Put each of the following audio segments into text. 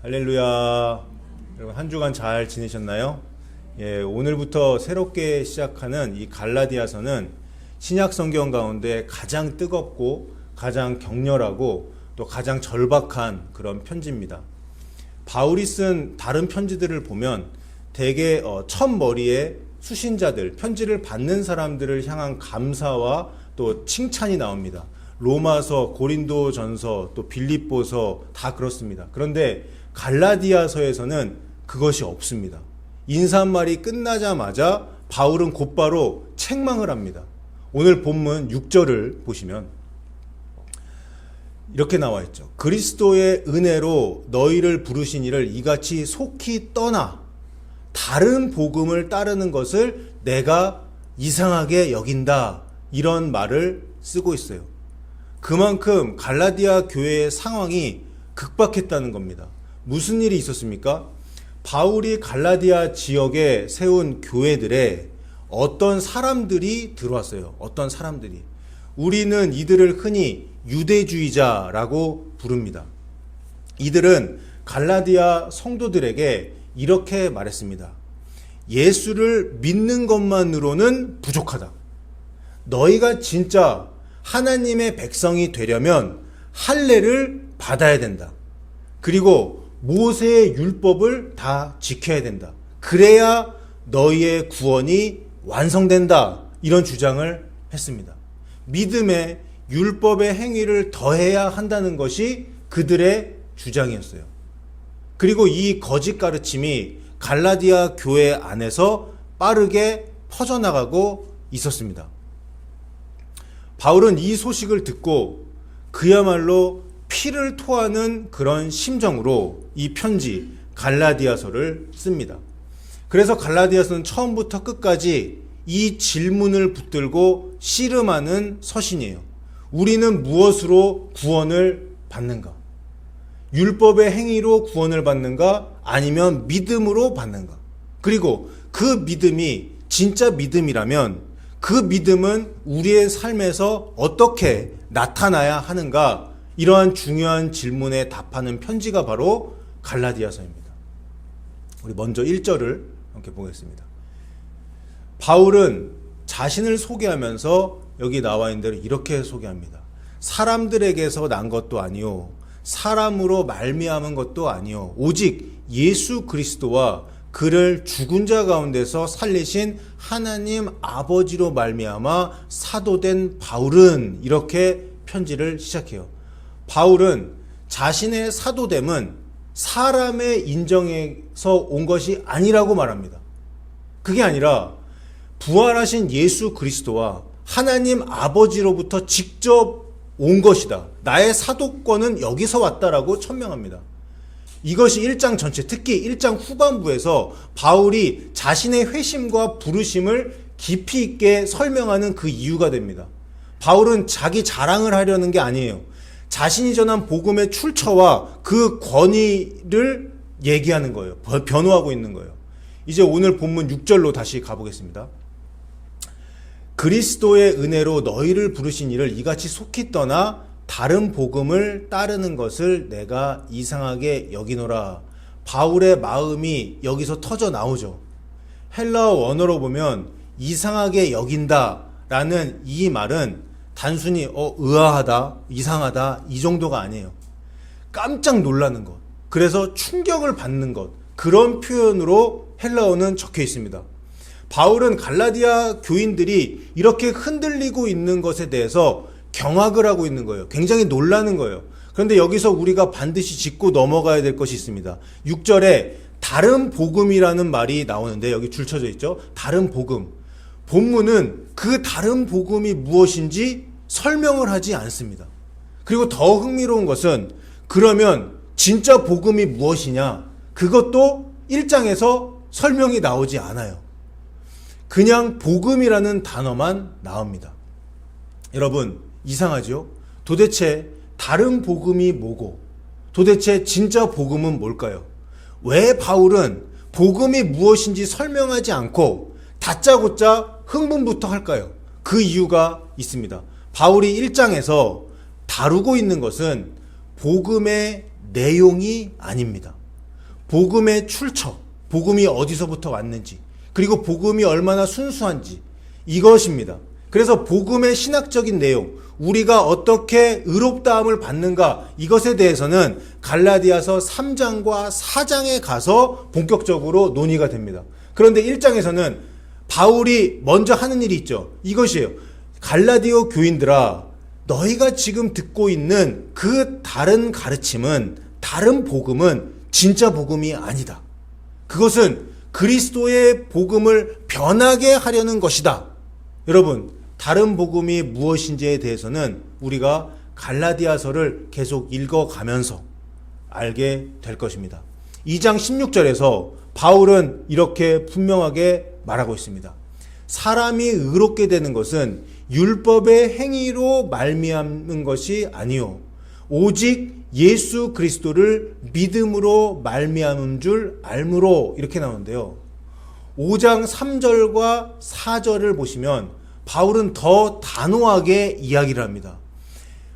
할렐루야. 여러분 한 주간 잘 지내셨나요? 오늘부터 새롭게 시작하는 이 갈라디아서는 신약 성경 가운데 가장 뜨겁고 가장 격렬하고 또 가장 절박한 그런 편지입니다. 바울이 쓴 다른 편지들을 보면 대개 첫머리에 수신자들, 편지를 받는 사람들을 향한 감사와 또 칭찬이 나옵니다. 로마서, 고린도전서, 또 빌립보서 다 그렇습니다. 그런데 갈라디아서에서는 그것이 없습니다. 인사말이 끝나자마자 바울은 곧바로 책망을 합니다. 오늘 본문 6절을 보시면 이렇게 나와 있죠. 그리스도의 은혜로 너희를 부르신 이를 이같이 속히 떠나 다른 복음을 따르는 것을 내가 이상하게 여긴다. 이런 말을 쓰고 있어요. 그만큼 갈라디아 교회의 상황이 극박했다는 겁니다. 무슨 일이 있었습니까? 바울이 갈라디아 지역에 세운 교회들에 어떤 사람들이 들어왔어요. 어떤 사람들이. 우리는 이들을 흔히 유대주의자라고 부릅니다. 이들은 갈라디아 성도들에게 이렇게 말했습니다. 예수를 믿는 것만으로는 부족하다. 너희가 진짜 하나님의 백성이 되려면 할례를 받아야 된다. 그리고 모세의 율법을 다 지켜야 된다. 그래야 너희의 구원이 완성된다. 이런 주장을 했습니다. 믿음에 율법의 행위를 더해야 한다는 것이 그들의 주장이었어요. 그리고 이 거짓 가르침이 갈라디아 교회 안에서 빠르게 퍼져나가고 있었습니다. 바울은 이 소식을 듣고 그야말로 피를 토하는 그런 심정으로 이 편지 갈라디아서를 씁니다. 그래서 갈라디아서는 처음부터 끝까지 이 질문을 붙들고 씨름하는 서신이에요. 우리는 무엇으로 구원을 받는가? 율법의 행위로 구원을 받는가? 아니면 믿음으로 받는가? 그리고 그 믿음이 진짜 믿음이라면 그 믿음은 우리의 삶에서 어떻게 나타나야 하는가? 이러한 중요한 질문에 답하는 편지가 바로 갈라디아서입니다. 우리 먼저 1절을 함께 보겠습니다. 바울은 자신을 소개하면서 여기 나와 있는 대로 이렇게 소개합니다. 사람들에게서 난 것도 아니요, 사람으로 말미암은 것도 아니요, 오직 예수 그리스도와 그를 죽은 자 가운데서 살리신 하나님 아버지로 말미암아 사도된 바울은, 이렇게 편지를 시작해요. 바울은 자신의 사도됨은 사람의 인정에서 온 것이 아니라고 말합니다. 그게 아니라 부활하신 예수 그리스도와 하나님 아버지로부터 직접 온 것이다. 나의 사도권은 여기서 왔다라고 천명합니다. 이것이 1장 전체, 특히 1장 후반부에서 바울이 자신의 회심과 부르심을 깊이 있게 설명하는 그 이유가 됩니다. 바울은 자기 자랑을 하려는 게 아니에요. 자신이 전한 복음의 출처와 그 권위를 얘기하는 거예요. 변호하고 있는 거예요. 이제 오늘 본문 6절로 다시 가보겠습니다. 그리스도의 은혜로 너희를 부르신 이를 이같이 속히 떠나 다른 복음을 따르는 것을 내가 이상하게 여기노라. 바울의 마음이 여기서 터져 나오죠. 헬라어 원어로 보면 이상하게 여긴다 라는 이 말은 단순히 의아하다, 이상하다 이 정도가 아니에요. 깜짝 놀라는 것, 그래서 충격을 받는 것, 그런 표현으로 헬라어는 적혀 있습니다. 바울은 갈라디아 교인들이 이렇게 흔들리고 있는 것에 대해서 경악을 하고 있는 거예요. 굉장히 놀라는 거예요. 그런데 여기서 우리가 반드시 짚고 넘어가야 될 것이 있습니다. 6절에 다른 복음이라는 말이 나오는데 여기 줄쳐져 있죠. 다른 복음. 본문은 그 다른 복음이 무엇인지 설명을 하지 않습니다. 그리고 더 흥미로운 것은 그러면 진짜 복음이 무엇이냐? 그것도 1장에서 설명이 나오지 않아요. 그냥 복음이라는 단어만 나옵니다. 여러분, 이상하죠? 도대체 다른 복음이 뭐고 도대체 진짜 복음은 뭘까요? 왜 바울은 복음이 무엇인지 설명하지 않고 다짜고짜 흥분부터 할까요? 그 이유가 있습니다. 바울이 1장에서 다루고 있는 것은 복음의 내용이 아닙니다. 복음의 출처, 복음이 어디서부터 왔는지, 그리고 복음이 얼마나 순수한지, 이것입니다. 그래서 복음의 신학적인 내용, 우리가 어떻게 의롭다함을 받는가, 이것에 대해서는 갈라디아서 3장과 4장에 가서 본격적으로 논의가 됩니다. 그런데 1장에서는 바울이 먼저 하는 일이 있죠. 이것이에요. 갈라디아 교인들아, 너희가 지금 듣고 있는 그 다른 가르침은, 다른 복음은 진짜 복음이 아니다. 그것은 그리스도의 복음을 변하게 하려는 것이다. 여러분, 다른 복음이 무엇인지에 대해서는 우리가 갈라디아서를 계속 읽어가면서 알게 될 것입니다. 2장 16절에서 바울은 이렇게 분명하게 말하고 있습니다. 사람이 의롭게 되는 것은 율법의 행위로 말미암는 것이 아니요 오직 예수 그리스도를 믿음으로 말미암은 줄 알므로, 이렇게 나오는데요. 5장 3절과 4절을 보시면 바울은 더 단호하게 이야기를 합니다.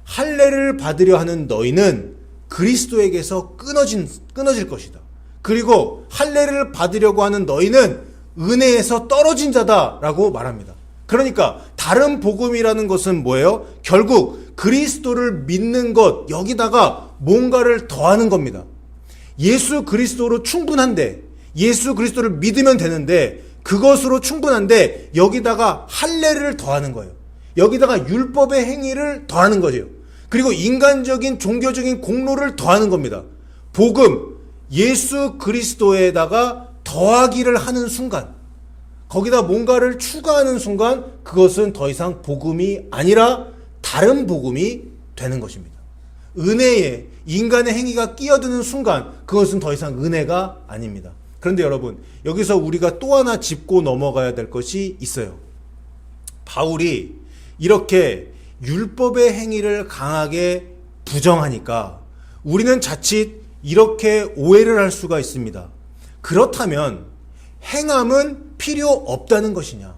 할례를 받으려 하는 너희는 그리스도에게서 끊어질 것이다. 그리고 할례를 받으려고 하는 너희는 은혜에서 떨어진 자다라고 말합니다. 그러니까 다른 복음이라는 것은 뭐예요? 결국 그리스도를 믿는 것, 여기다가 뭔가를 더하는 겁니다. 예수 그리스도로 충분한데, 예수 그리스도를 믿으면 되는데, 그것으로 충분한데 여기다가 할례를 더하는 거예요. 여기다가 율법의 행위를 더하는 거죠. 그리고 인간적인 종교적인 공로를 더하는 겁니다. 복음, 예수 그리스도에다가 더하기를 하는 순간, 거기다 뭔가를 추가하는 순간 그것은 더 이상 복음이 아니라 다른 복음이 되는 것입니다. 은혜에 인간의 행위가 끼어드는 순간 그것은 더 이상 은혜가 아닙니다. 그런데 여러분, 여기서 우리가 또 하나 짚고 넘어가야 될 것이 있어요. 바울이 이렇게 율법의 행위를 강하게 부정하니까 우리는 자칫 이렇게 오해를 할 수가 있습니다. 그렇다면 행함은 필요 없다는 것이냐?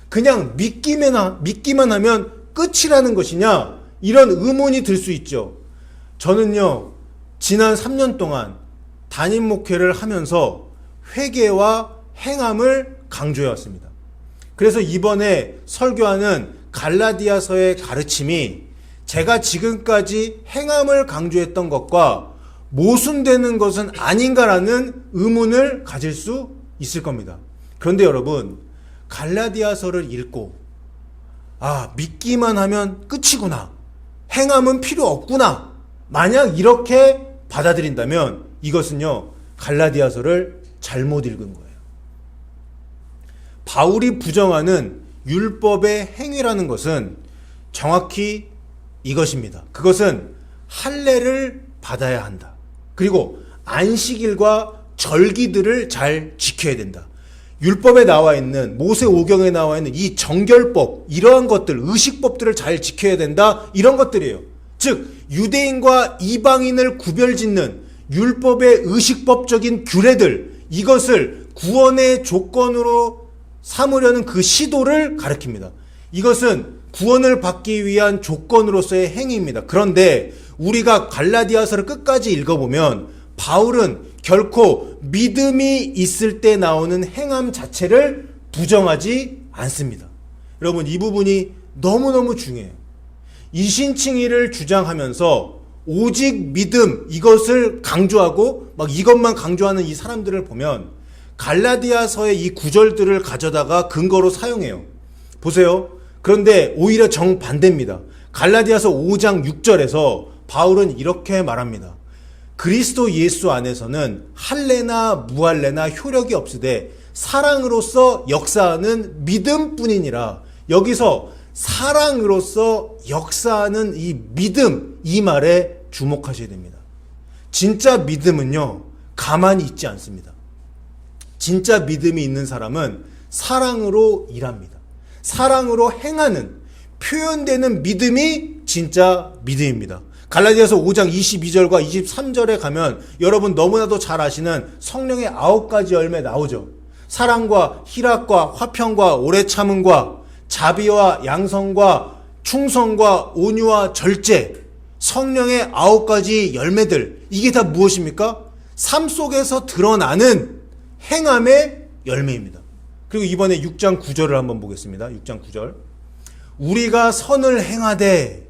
그냥 믿기만 하면 끝이라는 것이냐? 이런 의문이 들 수 있죠. 저는요, 지난 3년 동안 담임 목회를 하면서 회개와 행함을 강조해 왔습니다. 그래서 이번에 설교하는 갈라디아서의 가르침이 제가 지금까지 행함을 강조했던 것과 모순되는 것은 아닌가라는 의문을 가질 수 있을 겁니다. 그런데 여러분, 갈라디아서를 읽고 믿기만 하면 끝이구나, 행함은 필요 없구나, 만약 이렇게 받아들인다면 이것은요, 갈라디아서를 잘못 읽은 거예요. 바울이 부정하는 율법의 행위라는 것은 정확히 이것입니다. 그것은 할례를 받아야 한다. 그리고 안식일과 절기들을 잘 지켜야 된다. 율법에 나와 있는, 모세오경에 나와 있는 이 정결법, 이러한 것들, 의식법들을 잘 지켜야 된다, 이런 것들이에요. 즉 유대인과 이방인을 구별짓는 율법의 의식법적인 규례들, 이것을 구원의 조건으로 삼으려는 그 시도를 가리킵니다. 이것은 구원을 받기 위한 조건으로서의 행위입니다. 그런데 우리가 갈라디아서를 끝까지 읽어보면 바울은 결코 믿음이 있을 때 나오는 행함 자체를 부정하지 않습니다. 여러분, 이 부분이 너무너무 중요해요. 이신칭의를 주장하면서 오직 믿음, 이것을 강조하고 막 이것만 강조하는 이 사람들을 보면 갈라디아서의 이 구절들을 가져다가 근거로 사용해요. 보세요. 그런데 오히려 정반대입니다. 갈라디아서 5장 6절에서 바울은 이렇게 말합니다. 그리스도 예수 안에서는 할례나 무할례나 효력이 없으되 사랑으로서 역사하는 믿음뿐이니라. 여기서 사랑으로서 역사하는 이 믿음, 이 말에 주목하셔야 됩니다. 진짜 믿음은요, 가만히 있지 않습니다. 진짜 믿음이 있는 사람은 사랑으로 일합니다. 사랑으로 행하는, 표현되는 믿음이 진짜 믿음입니다. 갈라디아서 5장 22절과 23절에 가면 여러분 너무나도 잘 아시는 성령의 9가지 열매 나오죠. 사랑과 희락과 화평과 오래 참음과 자비와 양성과 충성과 온유와 절제, 성령의 9가지 열매들, 이게 다 무엇입니까? 삶 속에서 드러나는 행함의 열매입니다. 그리고 이번에 6장 9절을 한번 보겠습니다. 6장 9절. 우리가 선을 행하되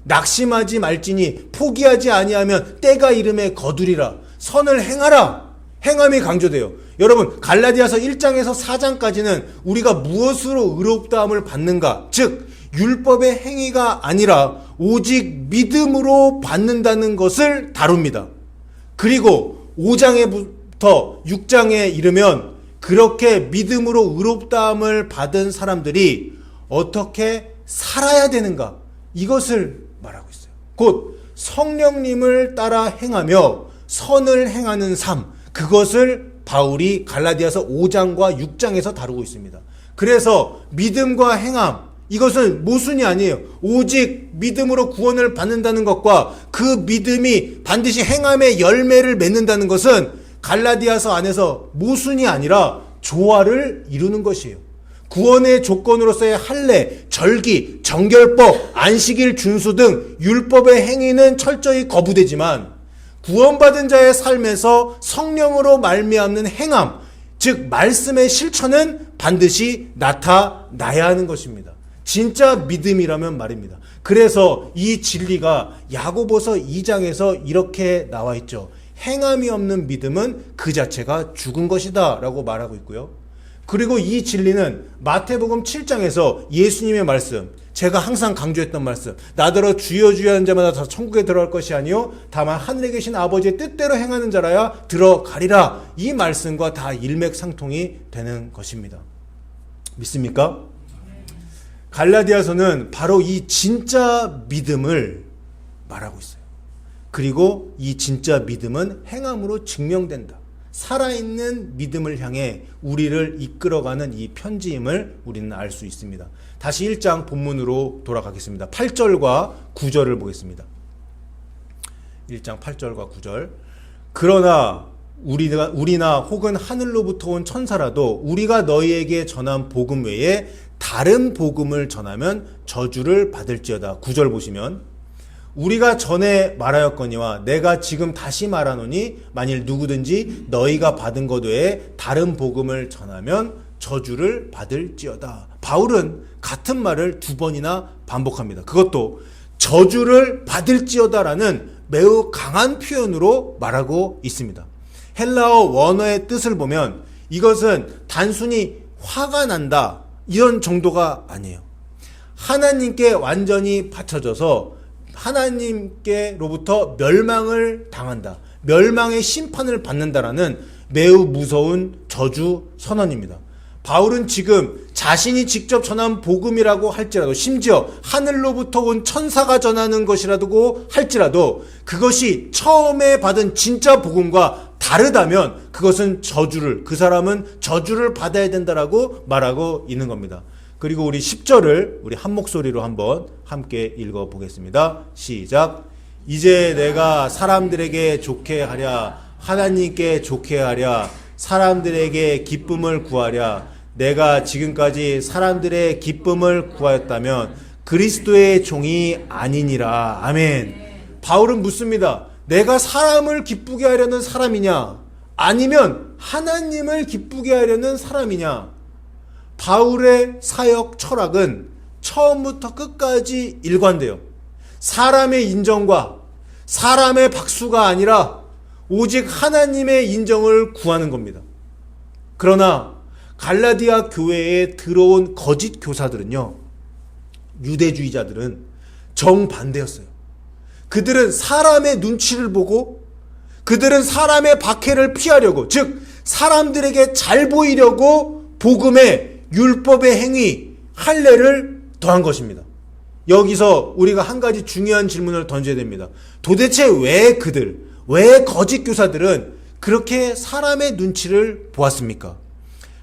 낙심하지 말지니 포기하지 아니하면 때가 이름에 거두리라. 선을 행하라. 행함이 강조돼요. 여러분, 갈라디아서 1장에서 4장까지는 우리가 무엇으로 의롭다함을 받는가, 즉 율법의 행위가 아니라 오직 믿음으로 받는다는 것을 다룹니다. 그리고 5장에부터 6장에 이르면 그렇게 믿음으로 의롭다함을 받은 사람들이 어떻게 살아야 되는가, 이것을 말하고 있어요. 곧 성령님을 따라 행하며 선을 행하는 삶, 그것을 바울이 갈라디아서 5장과 6장에서 다루고 있습니다. 그래서 믿음과 행함, 이것은 모순이 아니에요. 오직 믿음으로 구원을 받는다는 것과 그 믿음이 반드시 행함의 열매를 맺는다는 것은 갈라디아서 안에서 모순이 아니라 조화를 이루는 것이에요. 구원의 조건으로서의 할례, 절기, 정결법, 안식일 준수 등 율법의 행위는 철저히 거부되지만 구원받은 자의 삶에서 성령으로 말미암는 행함, 즉 말씀의 실천은 반드시 나타나야 하는 것입니다. 진짜 믿음이라면 말입니다. 그래서 이 진리가 야고보서 2장에서 이렇게 나와 있죠. 행함이 없는 믿음은 그 자체가 죽은 것이다 라고 말하고 있고요. 그리고 이 진리는 마태복음 7장에서 예수님의 말씀, 제가 항상 강조했던 말씀, 나더러 주여 주여 하는 자마다 다 천국에 들어갈 것이 아니요 다만 하늘에 계신 아버지의 뜻대로 행하는 자라야 들어가리라. 이 말씀과 다 일맥상통이 되는 것입니다. 믿습니까? 갈라디아서는 바로 이 진짜 믿음을 말하고 있어요. 그리고 이 진짜 믿음은 행함으로 증명된다. 살아있는 믿음을 향해 우리를 이끌어가는 이 편지임을 우리는 알 수 있습니다. 다시 1장 본문으로 돌아가겠습니다. 8절과 9절을 보겠습니다. 1장 8절과 9절. 그러나 우리나 혹은 하늘로부터 온 천사라도 우리가 너희에게 전한 복음 외에 다른 복음을 전하면 저주를 받을지어다. 9절 보시면 우리가 전에 말하였거니와 내가 지금 다시 말하노니 만일 누구든지 너희가 받은 것 외에 다른 복음을 전하면 저주를 받을지어다. 바울은 같은 말을 두 번이나 반복합니다. 그것도 저주를 받을지어다라는 매우 강한 표현으로 말하고 있습니다. 헬라어 원어의 뜻을 보면 이것은 단순히 화가 난다 이런 정도가 아니에요. 하나님께 완전히 바쳐져서 하나님께로부터 멸망을 당한다, 멸망의 심판을 받는다라는 매우 무서운 저주 선언입니다. 바울은 지금 자신이 직접 전한 복음이라고 할지라도, 심지어 하늘로부터 온 천사가 전하는 것이라고 할지라도 그것이 처음에 받은 진짜 복음과 다르다면 그것은 그 사람은 저주를 받아야 된다라고 말하고 있는 겁니다. 그리고 우리 10절을 우리 한 목소리로 한번 함께 읽어보겠습니다. 시작. 이제 내가 사람들에게 좋게 하랴, 하나님께 좋게 하랴, 사람들에게 기쁨을 구하랴. 내가 지금까지 사람들의 기쁨을 구하였다면 그리스도의 종이 아니니라. 아멘. 바울은 묻습니다. 내가 사람을 기쁘게 하려는 사람이냐, 아니면 하나님을 기쁘게 하려는 사람이냐? 바울의 사역 철학은 처음부터 끝까지 일관돼요. 사람의 인정과 사람의 박수가 아니라 오직 하나님의 인정을 구하는 겁니다. 그러나 갈라디아 교회에 들어온 거짓 교사들은요, 유대주의자들은 정반대였어요. 그들은 사람의 눈치를 보고, 그들은 사람의 박해를 피하려고, 즉 사람들에게 잘 보이려고 복음의 율법의 행위, 할례를 더한 것입니다. 여기서 우리가 한 가지 중요한 질문을 던져야 됩니다. 도대체 왜 거짓 교사들은 그렇게 사람의 눈치를 보았습니까?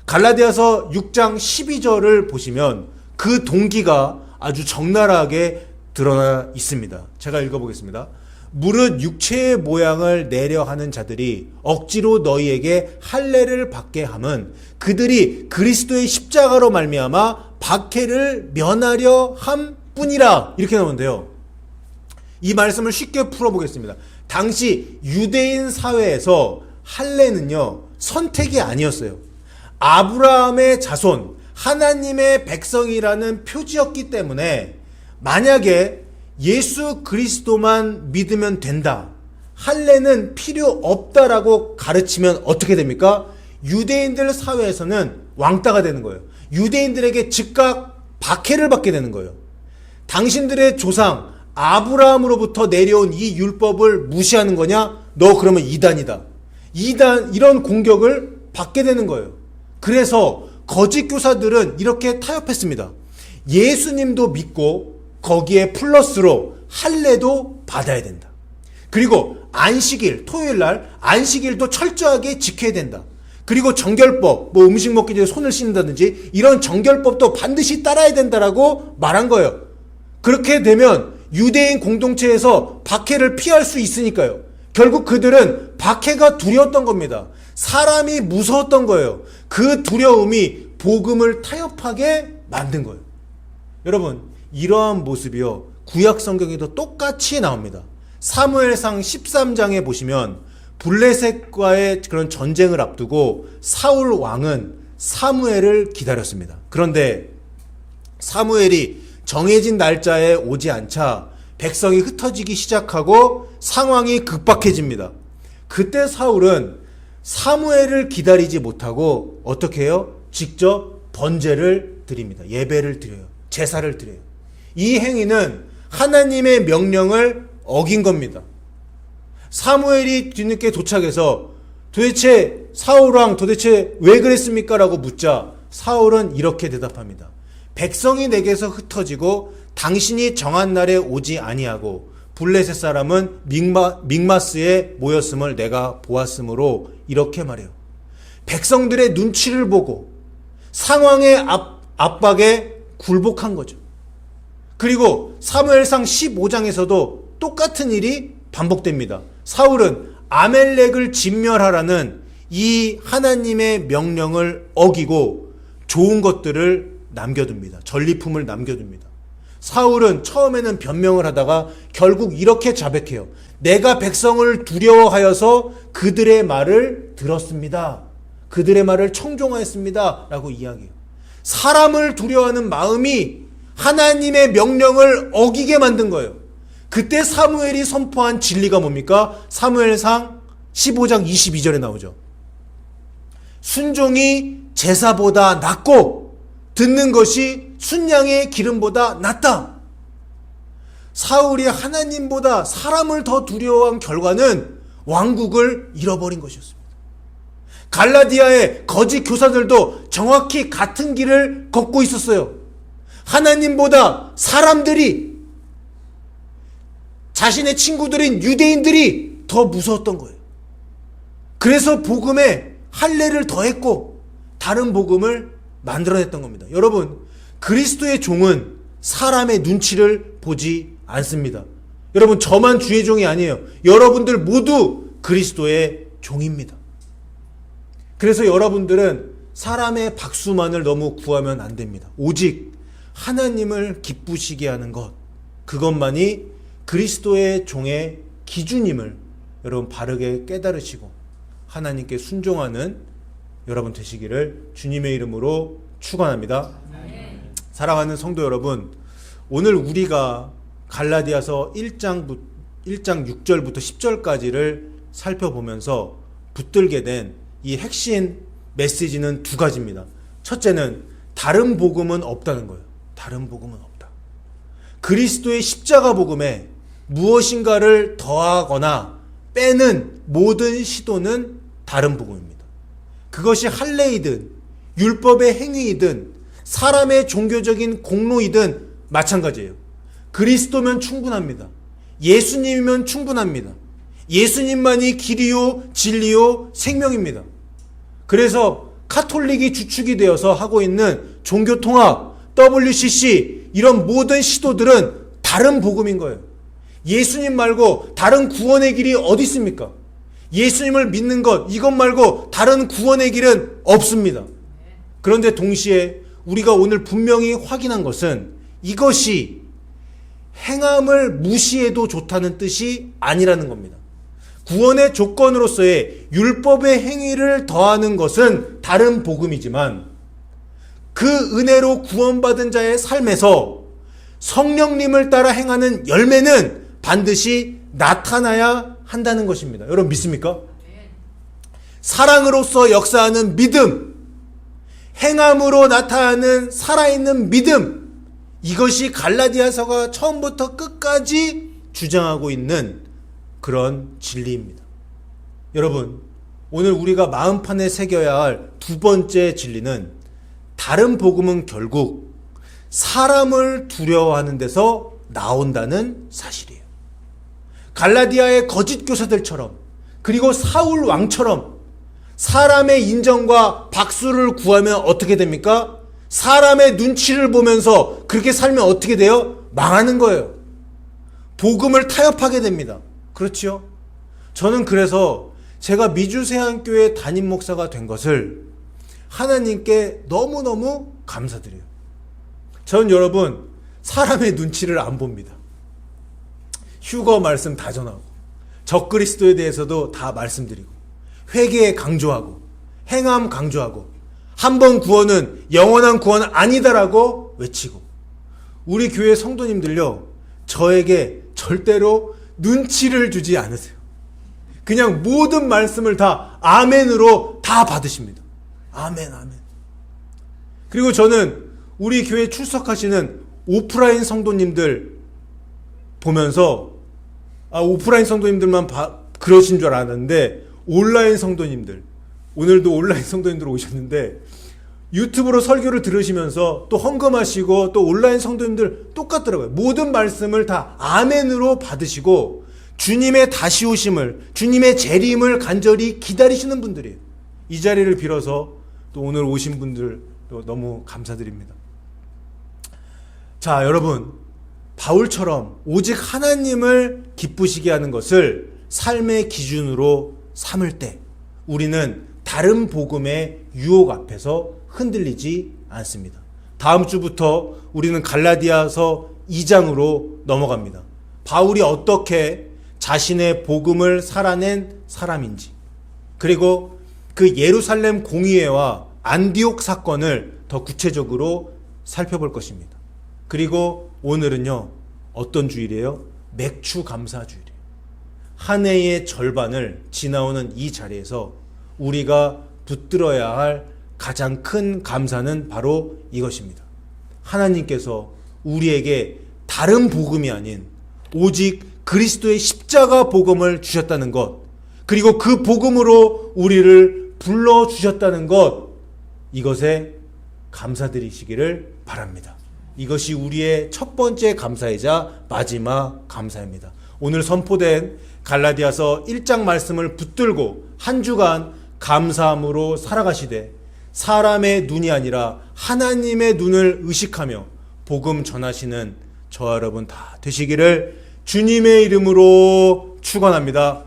갈라디아서 6장 12절을 보시면 그 동기가 아주 적나라하게 드러나 있습니다. 제가 읽어보겠습니다. 무릇 육체의 모양을 내려 하는 자들이 억지로 너희에게 할례를 받게 함은 그들이 그리스도의 십자가로 말미암아 박해를 면하려 함뿐이라. 이렇게 나오는데요. 이 말씀을 쉽게 풀어보겠습니다. 당시 유대인 사회에서 할례는요, 선택이 아니었어요. 아브라함의 자손, 하나님의 백성이라는 표지였기 때문에 만약에 예수 그리스도만 믿으면 된다, 할례는 필요 없다라고 가르치면 어떻게 됩니까? 유대인들 사회에서는 왕따가 되는 거예요. 유대인들에게 즉각 박해를 받게 되는 거예요. 당신들의 조상 아브라함으로부터 내려온 이 율법을 무시하는 거냐? 너 그러면 이단이다. 이런 공격을 받게 되는 거예요. 그래서 거짓 교사들은 이렇게 타협했습니다. 예수님도 믿고 거기에 플러스로 할례도 받아야 된다. 그리고 안식일, 토요일날 안식일도 철저하게 지켜야 된다. 그리고 정결법, 음식 먹기 전에 손을 씻는다든지 이런 정결법도 반드시 따라야 된다라고 말한 거예요. 그렇게 되면 유대인 공동체에서 박해를 피할 수 있으니까요. 결국 그들은 박해가 두려웠던 겁니다. 사람이 무서웠던 거예요. 그 두려움이 복음을 타협하게 만든 거예요. 여러분, 이러한 모습이요, 구약 성경에도 똑같이 나옵니다. 사무엘상 13장에 보시면 블레셋과의 그런 전쟁을 앞두고 사울 왕은 사무엘을 기다렸습니다. 그런데 사무엘이 정해진 날짜에 오지 않자 백성이 흩어지기 시작하고 상황이 급박해집니다. 그때 사울은 사무엘을 기다리지 못하고 어떻게 해요? 직접 번제를 드립니다. 예배를 드려요. 제사를 드려요. 이 행위는 하나님의 명령을 어긴 겁니다. 사무엘이 뒤늦게 도착해서 도대체 사울왕 도대체 왜 그랬습니까? 라고 묻자 사울은 이렇게 대답합니다. 백성이 내게서 흩어지고 당신이 정한 날에 오지 아니하고 블레셋 사람은 믹마스에 모였음을 내가 보았으므로 이렇게 말해요. 백성들의 눈치를 보고 상황의 압박에 굴복한 거죠. 그리고 사무엘상 15장에서도 똑같은 일이 반복됩니다. 사울은 아멜렉을 진멸하라는 이 하나님의 명령을 어기고 좋은 것들을 남겨둡니다. 전리품을 남겨둡니다. 사울은 처음에는 변명을 하다가 결국 이렇게 자백해요. 내가 백성을 두려워하여서 그들의 말을 들었습니다. 그들의 말을 청종하였습니다. 라고 이야기해요. 사람을 두려워하는 마음이 하나님의 명령을 어기게 만든 거예요. 그때 사무엘이 선포한 진리가 뭡니까? 사무엘상 15장 22절에 나오죠. 순종이 제사보다 낫고 듣는 것이 순양의 기름보다 낫다. 사울이 하나님보다 사람을 더 두려워한 결과는 왕국을 잃어버린 것이었습니다. 갈라디아의 거짓 교사들도 정확히 같은 길을 걷고 있었어요. 하나님보다 사람들이, 자신의 친구들인 유대인들이 더 무서웠던 거예요. 그래서 복음에 할례를 더했고 다른 복음을 만들어냈던 겁니다. 여러분, 그리스도의 종은 사람의 눈치를 보지 않습니다. 여러분, 저만 주의 종이 아니에요. 여러분들 모두 그리스도의 종입니다. 그래서 여러분들은 사람의 박수만을 너무 구하면 안 됩니다. 오직 하나님을 기쁘시게 하는 것, 그것만이 그리스도의 종의 기준임을 여러분 바르게 깨달으시고 하나님께 순종하는 여러분 되시기를 주님의 이름으로 축원합니다. 사랑하는 성도 여러분, 오늘 우리가 갈라디아서 1장 6절부터 10절까지를 살펴보면서 붙들게 된 이 핵심 메시지는 두 가지입니다. 첫째는 다른 복음은 없다는 거예요. 다른 복음은 없다. 그리스도의 십자가 복음에 무엇인가를 더하거나 빼는 모든 시도는 다른 복음입니다. 그것이 할례이든 율법의 행위이든 사람의 종교적인 공로이든 마찬가지예요. 그리스도면 충분합니다. 예수님이면 충분합니다. 예수님만이 길이요 진리요 생명입니다. 그래서 카톨릭이 주축이 되어서 하고 있는 종교통합, WCC 이런 모든 시도들은 다른 복음인 거예요. 예수님 말고 다른 구원의 길이 어디 있습니까? 예수님을 믿는 것, 이것 말고 다른 구원의 길은 없습니다. 그런데 동시에 우리가 오늘 분명히 확인한 것은 이것이 행함을 무시해도 좋다는 뜻이 아니라는 겁니다. 구원의 조건으로서의 율법의 행위를 더하는 것은 다른 복음이지만 그 은혜로 구원받은 자의 삶에서 성령님을 따라 행하는 열매는 반드시 나타나야 한다는 것입니다. 여러분 믿습니까? 사랑으로서 역사하는 믿음, 행함으로 나타나는 살아있는 믿음, 이것이 갈라디아서가 처음부터 끝까지 주장하고 있는 그런 진리입니다. 여러분, 오늘 우리가 마음판에 새겨야 할 두 번째 진리는 다른 복음은 결국 사람을 두려워하는 데서 나온다는 사실이에요. 갈라디아의 거짓 교사들처럼 그리고 사울 왕처럼 사람의 인정과 박수를 구하면 어떻게 됩니까? 사람의 눈치를 보면서 그렇게 살면 어떻게 돼요? 망하는 거예요. 복음을 타협하게 됩니다. 그렇죠? 저는 그래서 제가 미주세안교회 담임 목사가 된 것을 하나님께 너무너무 감사드려요. 저는 여러분 사람의 눈치를 안 봅니다. 휴거 말씀 다 전하고 적그리스도에 대해서도 다 말씀드리고 회개 강조하고 행함 강조하고 한 번 구원은 영원한 구원은 아니다라고 외치고 우리 교회 성도님들요 저에게 절대로 눈치를 주지 않으세요. 그냥 모든 말씀을 다 아멘으로 다 받으십니다. 아멘 아멘. 그리고 저는 우리 교회 출석하시는 오프라인 성도님들 보면서 오프라인 성도님들만 그러신 줄 알았는데 온라인 성도님들, 오늘도 온라인 성도님들 오셨는데 유튜브로 설교를 들으시면서 또 헌금하시고 또 온라인 성도님들 똑같더라고요. 모든 말씀을 다 아멘으로 받으시고 주님의 다시 오심을, 주님의 재림을 간절히 기다리시는 분들이에요. 이 자리를 빌어서 또 오늘 오신 분들 또 너무 감사드립니다. 자, 여러분, 바울처럼 오직 하나님을 기쁘시게 하는 것을 삶의 기준으로 삼을 때 우리는 다른 복음의 유혹 앞에서 흔들리지 않습니다. 다음 주부터 우리는 갈라디아서 2장으로 넘어갑니다. 바울이 어떻게 자신의 복음을 살아낸 사람인지, 그리고 그 예루살렘 공의회와 안디옥 사건을 더 구체적으로 살펴볼 것입니다. 그리고 오늘은요, 어떤 주일이에요? 맥주 감사 주일이에요. 한 해의 절반을 지나오는 이 자리에서 우리가 붙들어야 할 가장 큰 감사는 바로 이것입니다. 하나님께서 우리에게 다른 복음이 아닌 오직 그리스도의 십자가 복음을 주셨다는 것, 그리고 그 복음으로 우리를 불러주셨다는 것, 이것에 감사드리시기를 바랍니다. 이것이 우리의 첫 번째 감사이자 마지막 감사입니다. 오늘 선포된 갈라디아서 1장 말씀을 붙들고 한 주간 감사함으로 살아가시되 사람의 눈이 아니라 하나님의 눈을 의식하며 복음 전하시는 저와 여러분 다 되시기를 주님의 이름으로 축원합니다.